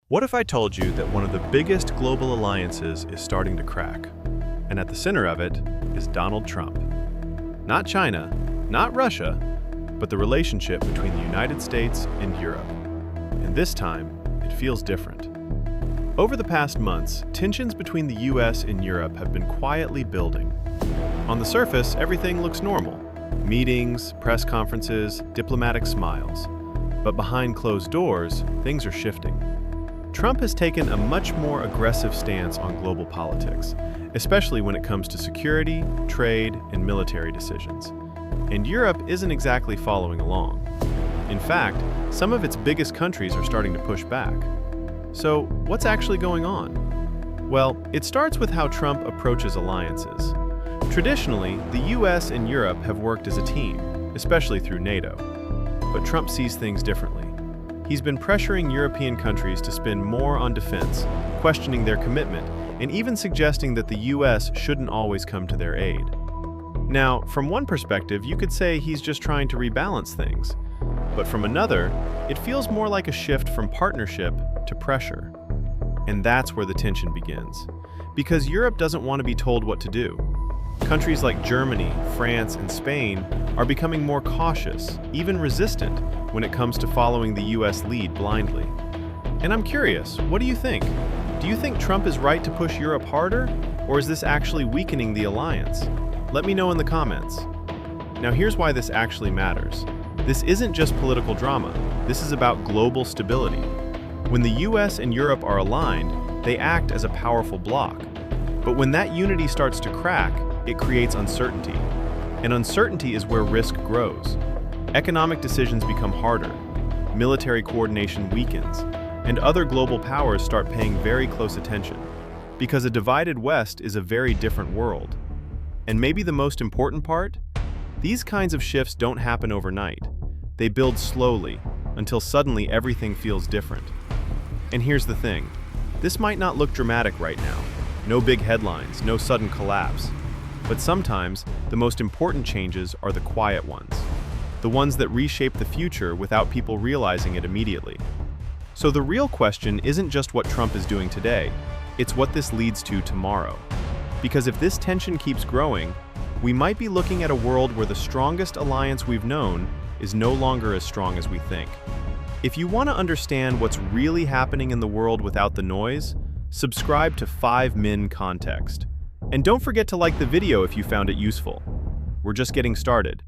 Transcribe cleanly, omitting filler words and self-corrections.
What if I told you that one of the biggest global alliances is starting to crack? And at the center of it is Donald Trump. Not China, not Russia, but the relationship between the United States and Europe. And this time, it feels different. Over the past months, tensions between the US and Europe have been quietly building. On the surface, everything looks normal. Meetings, press conferences, diplomatic smiles. But behind closed doors, things are shifting. Trump has taken a much more aggressive stance on global politics, especially when it comes to security, trade, and military decisions. And Europe isn't exactly following along. In fact, some of its biggest countries are starting to push back. So, what's actually going on? Well, it starts with how Trump approaches alliances. Traditionally, the US and Europe have worked as a team, especially through NATO. But Trump sees things differently. He's been pressuring European countries to spend more on defense, questioning their commitment, and even suggesting that the US shouldn't always come to their aid. Now, from one perspective, you could say he's just trying to rebalance things. But from another, it feels more like a shift from partnership to pressure. And that's where the tension begins. Because Europe doesn't want to be told what to do. Countries like Germany, France, and Spain are becoming more cautious, even resistant, when it comes to following the US lead blindly. And I'm curious, what do you think? Do you think Trump is right to push Europe harder, or is this actually weakening the alliance? Let me know in the comments. Now here's why this actually matters. This isn't just political drama, this is about global stability. When the US and Europe are aligned, they act as a powerful bloc. But when that unity starts to crack, it creates uncertainty. And uncertainty is where risk grows. Economic decisions become harder, military coordination weakens, and other global powers start paying very close attention. Because a divided West is a very different world. And maybe the most important part? These kinds of shifts don't happen overnight. They build slowly, until suddenly everything feels different. And here's the thing. This might not look dramatic right now. No big headlines, no sudden collapse. But sometimes, the most important changes are the quiet ones. The ones that reshape the future without people realizing it immediately. So the real question isn't just what Trump is doing today, it's what this leads to tomorrow. Because if this tension keeps growing, we might be looking at a world where the strongest alliance we've known is no longer as strong as we think. If you want to understand what's really happening in the world without the noise, subscribe to 5 Min Context. And don't forget to like the video if you found it useful. We're just getting started.